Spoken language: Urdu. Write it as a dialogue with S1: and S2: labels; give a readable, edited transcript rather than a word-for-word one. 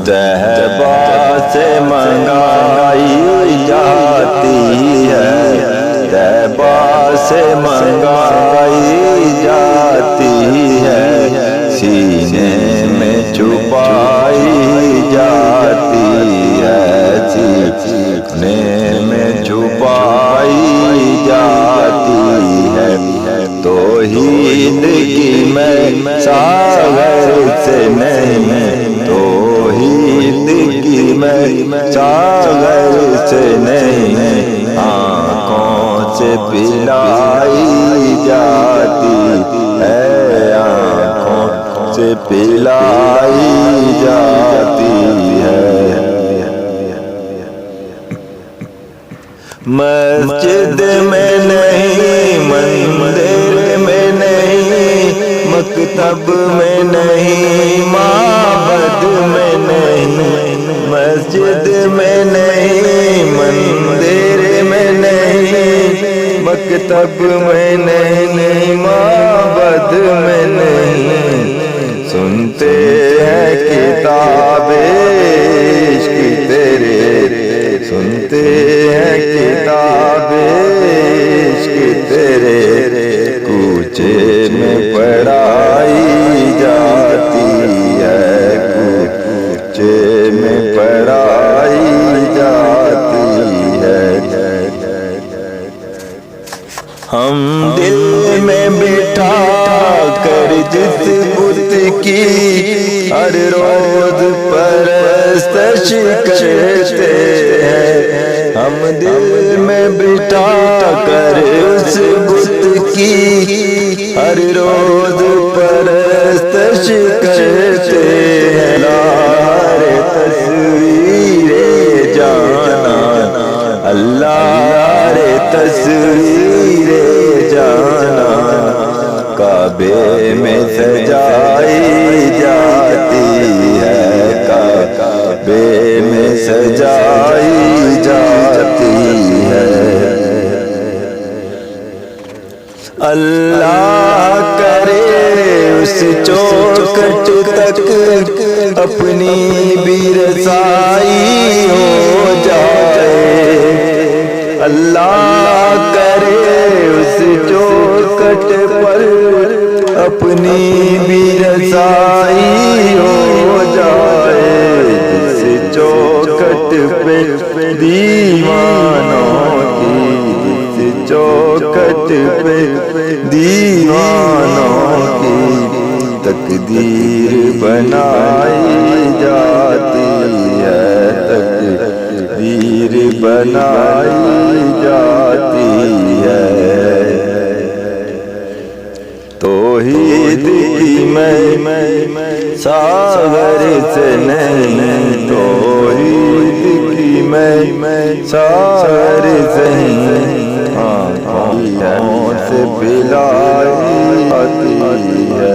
S1: طیبہ سے منگائی جاتی ہے، طیبہ سے منگائی جاتی ہے، سینے میں چھپائی جاتی ہے، سینے میں چھپائی جاتی ہے، توحید کی میں ساغر سے نہیں، توحید کی میں ساغر سے نہیں، آنکھوں سے پلائی جاتی ہے، آنکھوں سے پلائی جاتی ہے۔ مسجد میں نہیں، مندر میں نہیں، مکتب میں نہیں، معبد میں نہیں، مسجد میں نہیں، مندر میں نہیں، مکتب میں نہیں، معبد میں نہیں، سنتے ہیں کتاب عشق تیرے، سنتے ہیں کتاب عشق تیرے، کوچے میں پڑھائی جاتی ہے، کوچے میں پڑھائی جاتی ہے۔ ہم دل میں بٹھا کر جس بت کی ہر روز پرستش کرتے ہیں، ہم دل میں بٹھا کر اس بت کی ہر روز پرستش کرتے ہیں، لار تصویر جانا اللہ رے تصویر جانا، کعبے میں سجائی جاتی ہے، کعبے میں سجائی جاتی ہے۔ اللہ کرے اس چوکھٹ تک اپنی بھی رسائی ہو جائے، اللہ کرے اس چوکھٹ پر اپنی بھی رسائی ہو جائے، جس چوکھٹ پہ دیوانوں کی، جس چوکھٹ پہ دیوانوں کی تقدیر بنائی جاتی ہے، تقدیر بنائی جاتی ہے۔ توحید کی میں ساغر سے نہیں، توحید کی میں ساغر سے نہیں، آنکھوں سے پلائی جاتی ہے۔